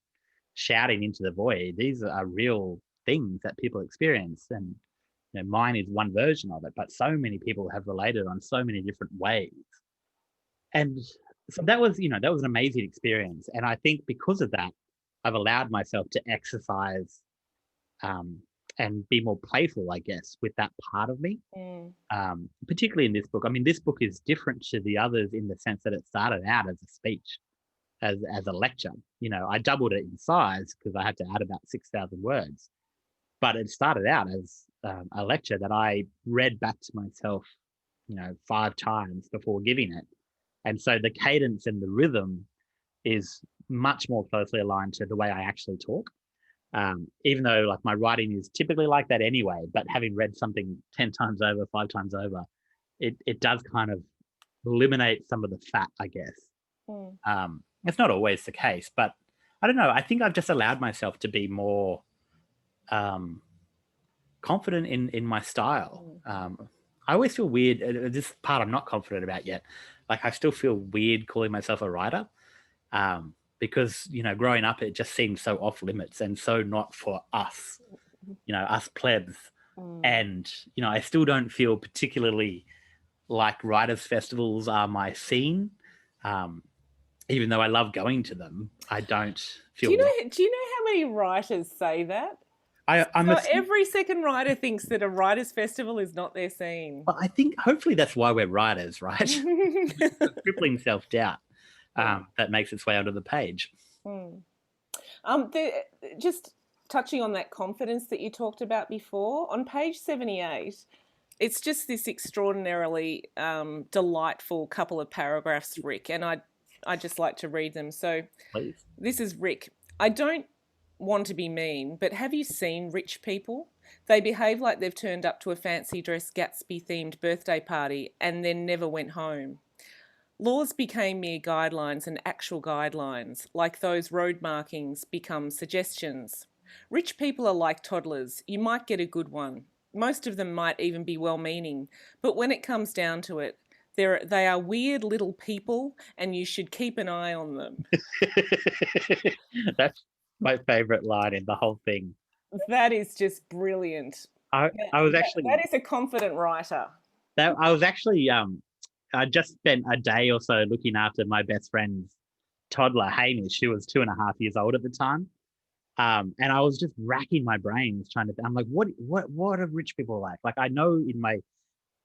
shouting into the void. These are real things that people experience. And you know, mine is one version of it, but so many people have related on so many different ways. And so that was an amazing experience. And I think because of that, I've allowed myself to exercise and be more playful, I guess, with that part of me, particularly in this book. I mean, this book is different to the others in the sense that it started out as a speech, as a lecture. You know, I doubled it in size because I had to add about 6,000 words. But it started out as a lecture that I read back to myself, you know, 5 times before giving it. And so the cadence and the rhythm is much more closely aligned to the way I actually talk. Even though like my writing is typically like that anyway, but having read something 10 times over, 5 times over, it does kind of eliminate some of the fat, I guess. It's not always the case, but I don't know. I think I've just allowed myself to be more confident in my style. I always feel weird. This part I'm not confident about yet. Like I still feel weird calling myself a writer because, you know, growing up, it just seemed so off limits and so not for us, you know, us plebs. And, you know, I still don't feel particularly like writers' festivals are my scene. Even though I love going to them, I don't feel.
Do you know how many writers say that? Every second writer thinks that a writers' festival is not their scene.
Well, I think hopefully that's why we're writers, right? Crippling self-doubt that makes its way onto the page.
Just touching on that confidence that you talked about before, on page 78, it's just this extraordinarily delightful couple of paragraphs, Rick, and I'd just like to read them. So
please.
This is Rick. I don't want to be mean, but have you seen rich people? They behave like they've turned up to a fancy dress Gatsby-themed birthday party and then never went home. Laws became mere guidelines and actual guidelines, like those road markings become suggestions. Rich people are like toddlers. You might get a good one. most of them might even be well-meaning, but when it comes down to it, they are weird little people, and you should keep an eye on them.
That's my favorite line in the whole thing.
That is just brilliant.
I was actually
that is a confident writer.
I was actually I just spent a day or so looking after my best friend's toddler, Hamish, who was 2.5 years old at the time. And I was just racking my brains trying to, I'm like, what are rich people like? Like, I know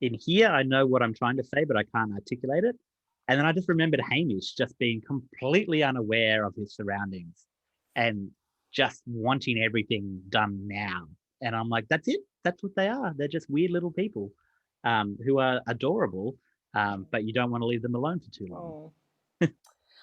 in here, I know what I'm trying to say, but I can't articulate it. And then I just remembered Hamish just being completely unaware of his surroundings and just wanting everything done now. And I'm like, that's it. That's what they are. They're just weird little people who are adorable, but you don't want to leave them alone for too long.
Oh.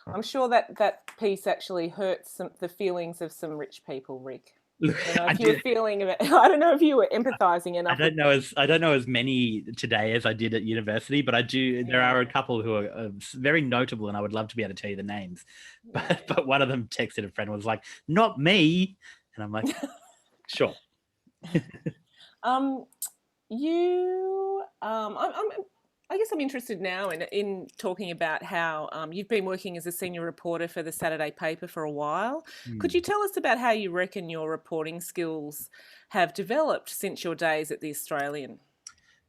I'm sure that piece actually hurts the feelings of some rich people, Rick. I don't know if you were empathizing enough.
I don't know as many today as I did at university, but I do. Yeah. There are a couple who are very notable, and I would love to be able to tell you the names. But one of them texted a friend, was like, "Not me," and I'm like, "Sure."
I guess I'm interested now in talking about how you've been working as a senior reporter for the Saturday paper for a while. Could you tell us about how you reckon your reporting skills have developed since your days at The Australian?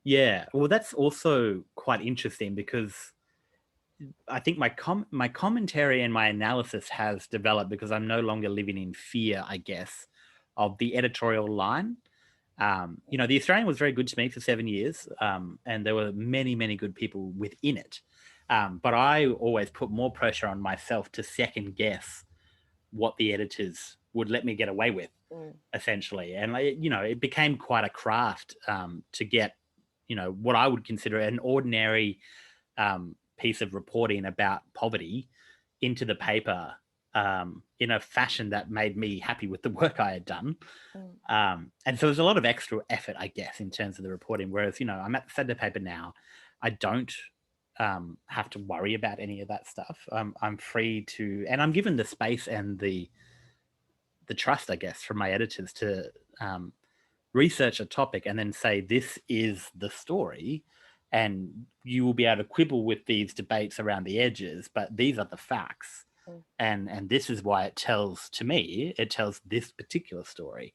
Yeah, well, that's also quite interesting because I think my commentary and my analysis has developed because I'm no longer living in fear, I guess, of the editorial line. The Australian was very good to me for 7 years, and there were many, many good people within it. But I always put more pressure on myself to second guess what the editors would let me get away with, essentially. And, it became quite a craft to get, what I would consider an ordinary piece of reporting about poverty into the paper in a fashion that made me happy with the work I had done. And so there's a lot of extra effort, I guess, in terms of the reporting. Whereas, I'm at the Saturday paper now, I don't have to worry about any of that stuff. I'm free to, and I'm given the space and the trust, I guess, from my editors to research a topic and then say, this is the story. And you will be able to quibble with these debates around the edges, but these are the facts. And this is why it tells this particular story.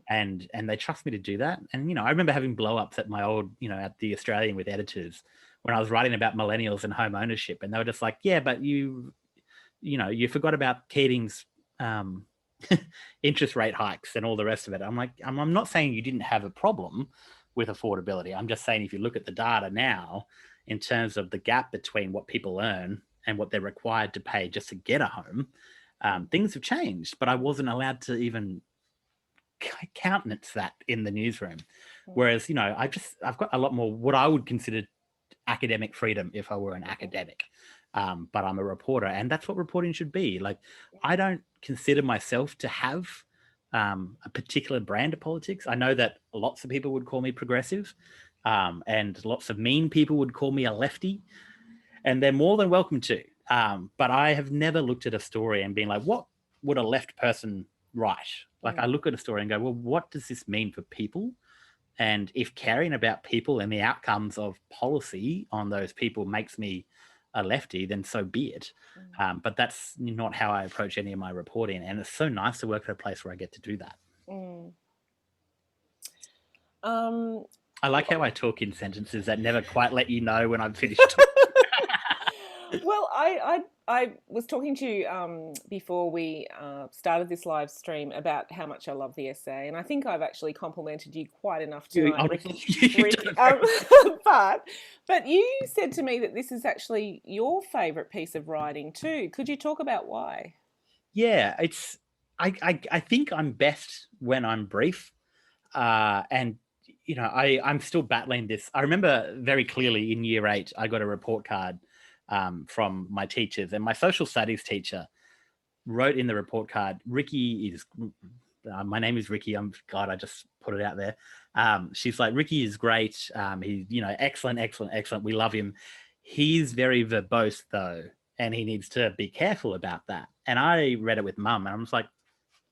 And they trust me to do that. And, I remember having blow-ups at my old, at The Australian with editors when I was writing about millennials and home ownership. And they were just like, yeah, but you forgot about Keating's interest rate hikes and all the rest of it. I'm like, I'm not saying you didn't have a problem with affordability. I'm just saying if you look at the data now in terms of the gap between what people earn and what they're required to pay just to get a home, things have changed. But I wasn't allowed to even countenance that in the newsroom. Whereas, I've got a lot more what I would consider academic freedom if I were an academic. But I'm a reporter, and that's what reporting should be. Like, I don't consider myself to have a particular brand of politics. I know that lots of people would call me progressive, and lots of mean people would call me a lefty, and they're more than welcome to. But I have never looked at a story and been like, what would a left person write? Like, I look at a story and go, well, what does this mean for people? And if caring about people and the outcomes of policy on those people makes me a lefty, then so be it. But that's not how I approach any of my reporting. And it's so nice to work at a place where I get to do that. I like how I talk in sentences that never quite let you know when I'm finished talking.
Well, I was talking to you before we started this live stream about how much I love the essay, and I think I've actually complimented you quite enough tonight, Rick. But you said to me that this is actually your favourite piece of writing too. Could you talk about why?
Yeah, it's. I think I'm best when I'm brief, and I'm still battling this. I remember very clearly in year 8, I got a report card from my teachers, and my social studies teacher wrote in the report card, Ricky is, my name is Ricky. I just put it out there. She's like, Ricky is great. He's, excellent. We love him. He's very verbose though, and he needs to be careful about that. And I read it with mum, and I was like,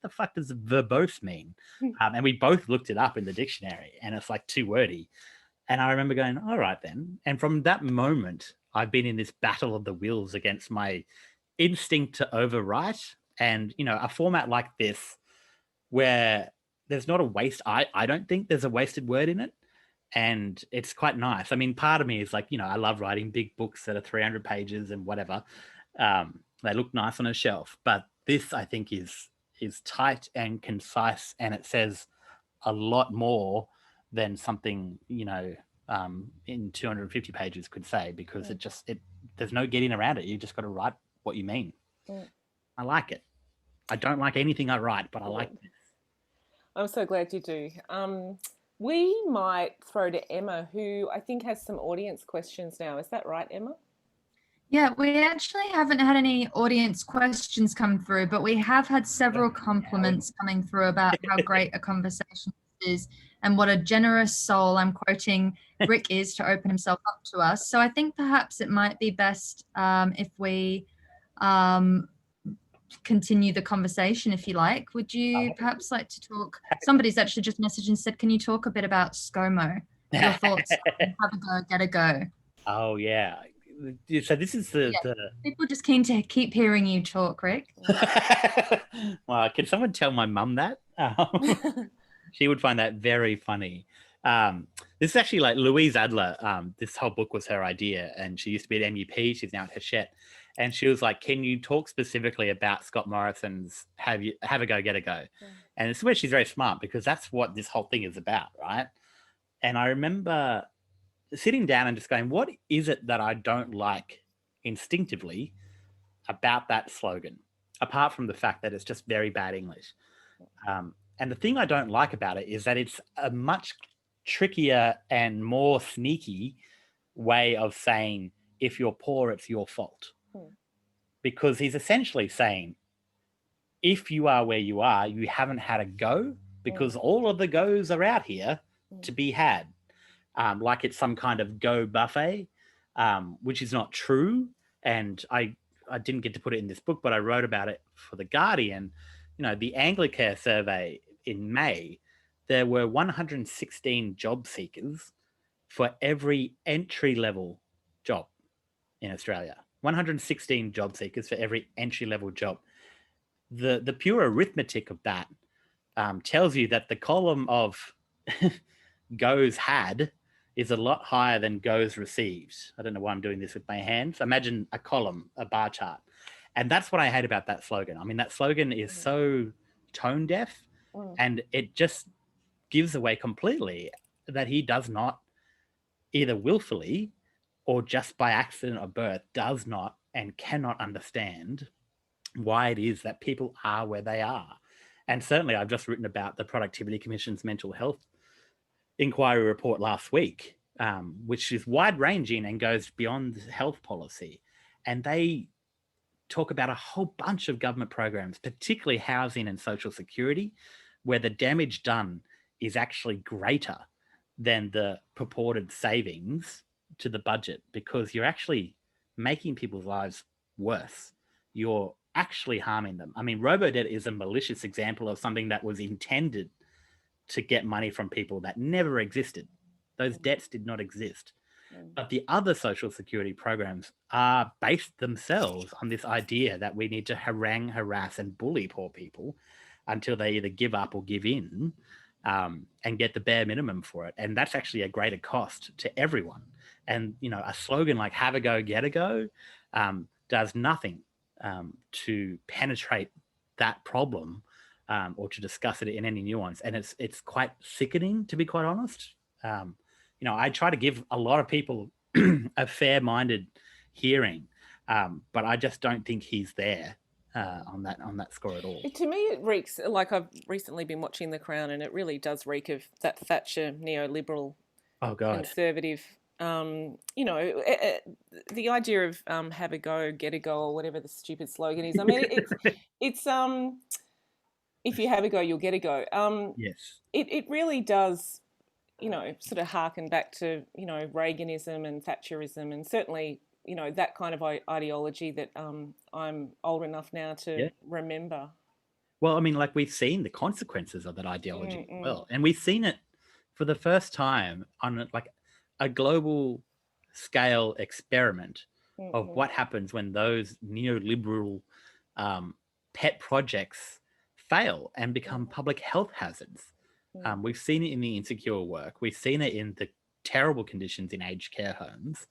the fuck does verbose mean? And we both looked it up in the dictionary, and it's like too wordy. And I remember going, all right then. And from that moment, I've been in this battle of the wills against my instinct to overwrite. And, a format like this where there's not a waste. I don't think there's a wasted word in it. And it's quite nice. I mean, part of me is like, I love writing big books that are 300 pages and whatever. They look nice on a shelf. But this, I think, is tight and concise, and it says a lot more than something, in 250 pages could say, because there's no getting around it. You just got to write what you mean. I like it. I don't like anything I write, but I like this.
I'm so glad you do. We might throw to Emma, who I think has some audience questions now. Is that right, Emma?
Yeah, we actually haven't had any audience questions come through, but we have had several compliments coming through about how great a conversation this is and what a generous soul, I'm quoting, Rick is to open himself up to us. So I think perhaps it might be best if we continue the conversation, if you like. Would you perhaps like to talk? Somebody's actually just messaged and said, can you talk a bit about ScoMo? Your thoughts on Have a Go, Get a Go?
Oh, yeah. So this is the
people just keen to keep hearing you talk, Rick.
Well, can someone tell my mum that? She would find that very funny. This is actually like Louise Adler. This whole book was her idea, and she used to be at MUP. She's now at Hachette. And she was like, can you talk specifically about Scott Morrison's Have a Go, Get a Go? And it's where she's very smart, because that's what this whole thing is about, right? And I remember sitting down and just going, what is it that I don't like instinctively about that slogan, apart from the fact that it's just very bad English? And the thing I don't like about it is that it's a much trickier and more sneaky way of saying, if you're poor, it's your fault. Because he's essentially saying, if you are where you are, you haven't had a go, because all of the goes are out here to be had. Like it's some kind of go buffet, which is not true. And I didn't get to put it in this book, but I wrote about it for The Guardian. The Anglicare survey in May, there were 116 job seekers for every entry-level job in Australia. 116 job seekers for every entry-level job. The pure arithmetic of that tells you that the column of goes had is a lot higher than goes received. I don't know why I'm doing this with my hands. Imagine a column, a bar chart. And that's what I hate about that slogan. I mean, that slogan is so tone deaf, and it just gives away completely that he does not, either willfully or just by accident of birth, does not and cannot understand why it is that people are where they are. And certainly I've just written about the Productivity Commission's mental health inquiry report last week, which is wide-ranging and goes beyond health policy. And they talk about a whole bunch of government programs, particularly housing and social security, where the damage done is actually greater than the purported savings to the budget, because you're actually making people's lives worse. You're actually harming them. I mean, robo-debt is a malicious example of something that was intended to get money from people that never existed. Those debts did not exist. But the other social security programs are based themselves on this idea that we need to harangue, harass, and bully poor people until they either give up or give in, and get the bare minimum for it. And that's actually a greater cost to everyone. And, a slogan like Have a Go, Get a Go does nothing to penetrate that problem or to discuss it in any nuance. And it's quite sickening, to be quite honest. I try to give a lot of people a fair-minded hearing, but I just don't think he's there on that score at all.
To me, it reeks like I've recently been watching The Crown, and it really does reek of that Thatcher neoliberal, conservative. The idea of have a go, get a go, or whatever the stupid slogan is. I mean, it's if you have a go, you'll get a go.
Yes.
It really does, sort of harken back to, Reaganism and Thatcherism, and certainly, that kind of ideology that I'm old enough now to remember.
Well, I mean, like we've seen the consequences of that ideology as well. And we've seen it for the first time on like a global scale experiment of what happens when those neoliberal pet projects fail and become public health hazards. We've seen it in the insecure work. We've seen it in the terrible conditions in aged care homes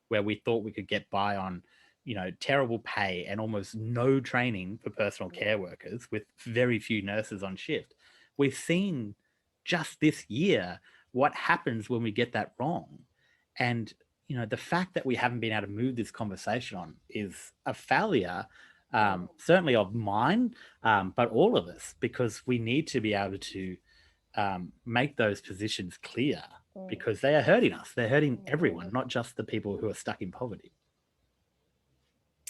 where we thought we could get by on, you know, terrible pay and almost no training for personal care workers with very few nurses on shift. We've seen just this year what happens when we get that wrong. And, you know, the fact that we haven't been able to move this conversation on is a failure, certainly of mine, but all of us, because we need to be able to make those positions clear because they are hurting us. They're hurting everyone, not just the people who are stuck in poverty.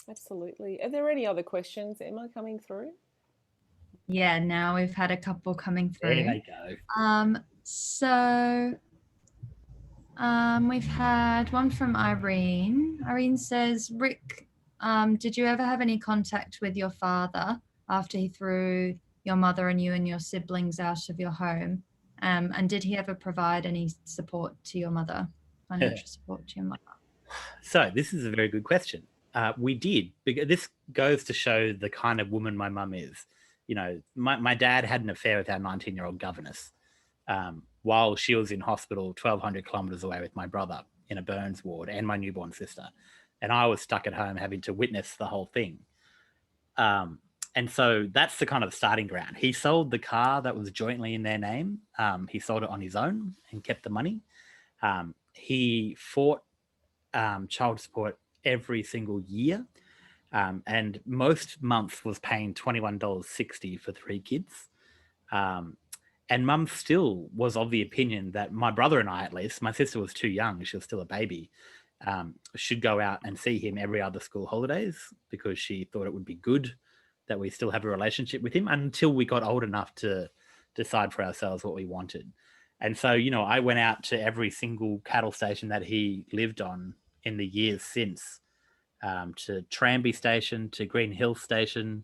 Absolutely. Are there any other questions, Emma, coming through?
Yeah, now we've had a couple coming through.
There they go.
We've had one from Irene. Irene says, Rick, did you ever have any contact with your father after he threw your mother and you and your siblings out of your home? And did he ever provide any support to your mother, financial support to your mother?
So this is a very good question. We did. This goes to show the kind of woman my mum is. You know, my dad had an affair with our 19-year-old governess while she was in hospital 1,200 kilometres away with my brother in a burns ward and my newborn sister. And I was stuck at home having to witness the whole thing. And so that's the kind of starting ground. He sold the car that was jointly in their name. He sold it on his own and kept the money. He fought child support every single year. And most months was paying $21.60 for 3 kids. And mum still was of the opinion that my brother and I, at least, my sister was too young, she was still a baby, should go out and see him every other school holidays because she thought it would be good that we still have a relationship with him until we got old enough to decide for ourselves what we wanted. And so, you know, I went out to every single cattle station that he lived on in the years since, to Tranby Station, to Green Hill Station,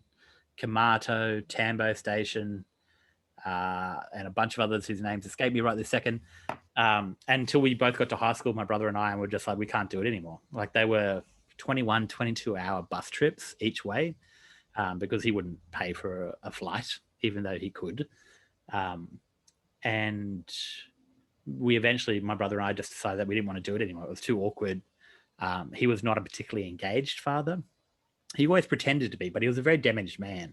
Kamato, Tambo Station, and a bunch of others whose names escape me right this second. Until we both got to high school, my brother and I, and we're just like, we can't do it anymore. Like they were 21, 22-hour bus trips each way because he wouldn't pay for a flight, even though he could. And we eventually, my brother and I just decided that we didn't want to do it anymore. It was too awkward. He was not a particularly engaged father. He always pretended to be, but he was a very damaged man.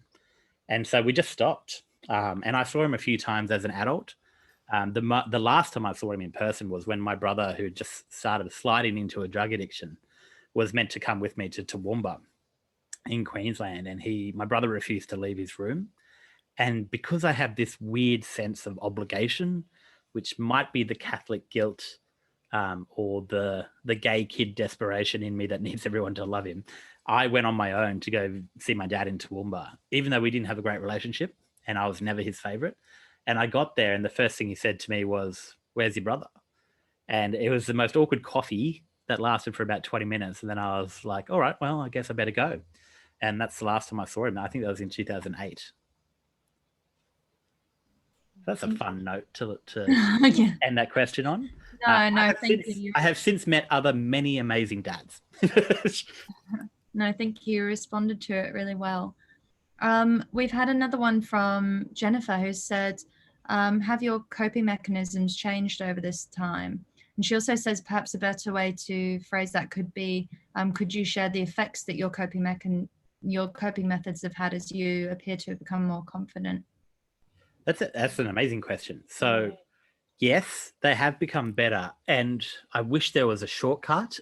And so we just stopped. And I saw him a few times as an adult. The last time I saw him in person was when my brother, who just started sliding into a drug addiction, was meant to come with me to Toowoomba in Queensland. And my brother refused to leave his room. And because I have this weird sense of obligation, which might be the Catholic guilt or the gay kid desperation in me that needs everyone to love him, I went on my own to go see my dad in Toowoomba, even though we didn't have a great relationship and I was never his favorite. And I got there and the first thing he said to me was, "Where's your brother?" And it was the most awkward coffee that lasted for about 20 minutes. And then I was like, all right, well, I guess I better go. And that's the last time I saw him. I think that was in 2008. That's a fun note to
Yeah.
end that question on.
Thank you.
I have since met many amazing dads.
No, thank you. You responded to it really well. We've had another one from Jennifer who said, have your coping mechanisms changed over this time? And she also says perhaps a better way to phrase that could be, could you share the effects that your coping methods have had as you appear to have become more confident?
That's an amazing question. So yes, they have become better. And I wish there was a shortcut.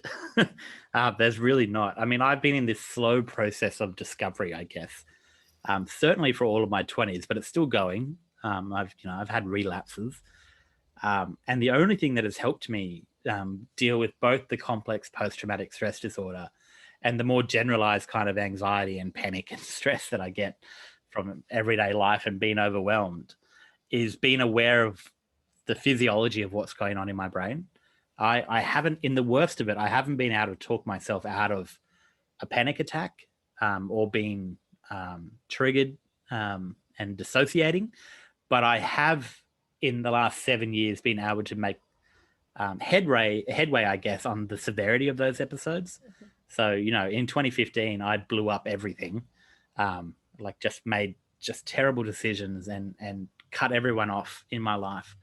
There's really not. I mean, I've been in this slow process of discovery, I guess, certainly for all of my 20s, but it's still going. I've had relapses. And the only thing that has helped me deal with both the complex post-traumatic stress disorder and the more generalized kind of anxiety and panic and stress that I get from everyday life and being overwhelmed is being aware of the physiology of what's going on in my brain. I haven't, in the worst of it, I haven't been able to talk myself out of a panic attack or being triggered. And and dissociating. But I have, in the last 7 years, been able to make headway, I guess, on the severity of those episodes. So, in 2015, I blew up everything, just made just terrible decisions and cut everyone off in my life,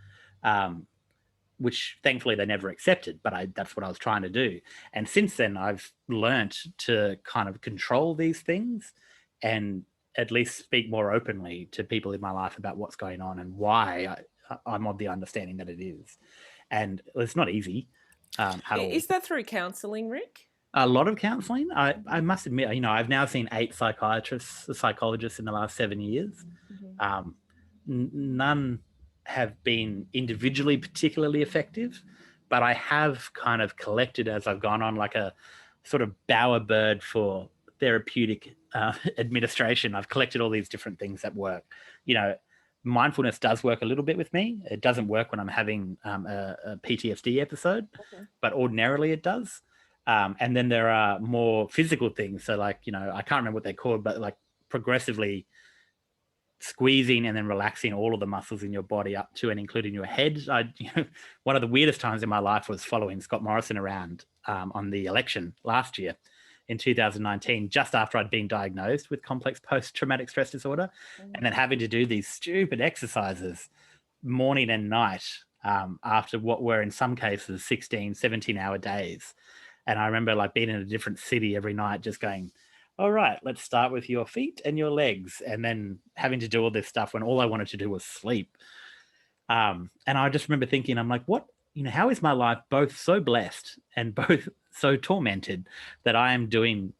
which thankfully they never accepted, but that's what I was trying to do. And since then, I've learnt to kind of control these things and at least speak more openly to people in my life about what's going on and why I'm of the understanding that it is. And it's not easy at all.
Is that through counselling, Rick?
A lot of counselling. I must admit, I've now seen 8 psychologists in the last 7 years. None have been individually particularly effective, but I have kind of collected as I've gone on, like a sort of bowerbird for therapeutic administration. I've collected all these different things that work. Mindfulness does work a little bit with me. It doesn't work when I'm having a PTSD episode, but ordinarily it does. And then there are more physical things. So I can't remember what they're called, but like progressively squeezing and then relaxing all of the muscles in your body up to and including your head. One of the weirdest times in my life was following Scott Morrison around on the election last year in 2019, just after I'd been diagnosed with complex post-traumatic stress disorder, and then having to do these stupid exercises morning and night after what were in some cases 16, 17-hour days. And I remember being in a different city every night just going, all right, let's start with your feet and your legs, and then having to do all this stuff when all I wanted to do was sleep. And I just remember thinking, I'm like, what, how is my life both so blessed and both so tormented that I am doing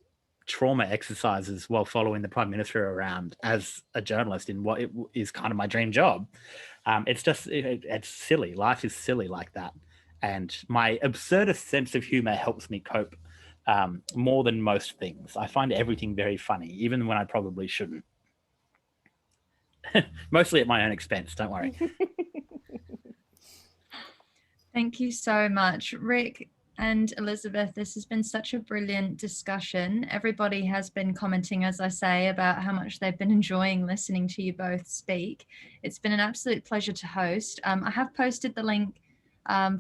trauma exercises while following the Prime Minister around as a journalist in what is kind of my dream job? It's just, it's silly. Life is silly like that. And my absurdist sense of humor helps me cope more than most things. I find everything very funny, even when I probably shouldn't. Mostly at my own expense, don't worry.
Thank you so much, Rick and Elizabeth. This has been such a brilliant discussion. Everybody has been commenting, as I say, about how much they've been enjoying listening to you both speak. It's been an absolute pleasure to host. I have posted the link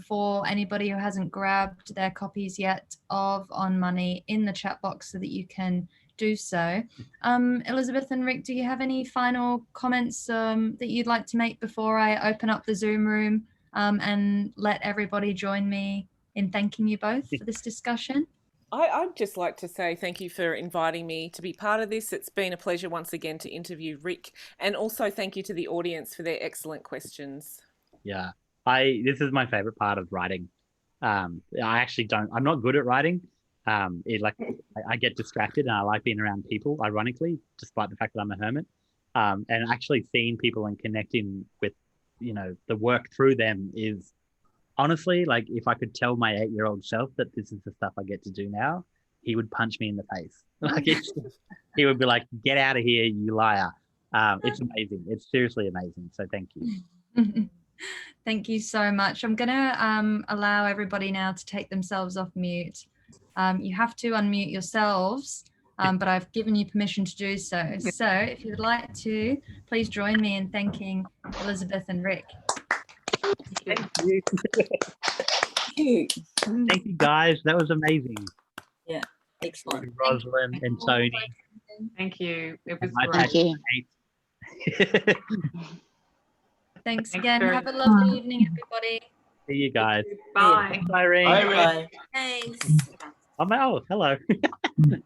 for anybody who hasn't grabbed their copies yet of On Money in the chat box so that you can do so. Elizabeth and Rick, do you have any final comments that you'd like to make before I open up the Zoom room and let everybody join me in thanking you both for this discussion?
I'd just like to say thank you for inviting me to be part of this. It's been a pleasure once again to interview Rick, and also thank you to the audience for their excellent questions.
Yeah, this is my favorite part of writing. I'm not good at writing. I get distracted and I like being around people, ironically, despite the fact that I'm a hermit. And actually seeing people and connecting with, the work through them is honestly, if I could tell my 8-year-old self that this is the stuff I get to do now, he would punch me in the face. He would be like, get out of here, you liar. It's amazing. It's seriously amazing. So thank you.
Thank you so much. I'm going to allow everybody now to take themselves off mute. You have to unmute yourselves, but I've given you permission to do so. So if you would like to, please join me in thanking Elizabeth and Rick.
Thank you. Thank you, guys. That was amazing.
Yeah, excellent.
Rosalind and Tony.
Thank you. It was
Thank
great.
you.
Thanks again. Have a lovely evening, everybody.
See you guys.
Bye.
Thanks, Irene.
Bye.
Thanks.
Oh, hello.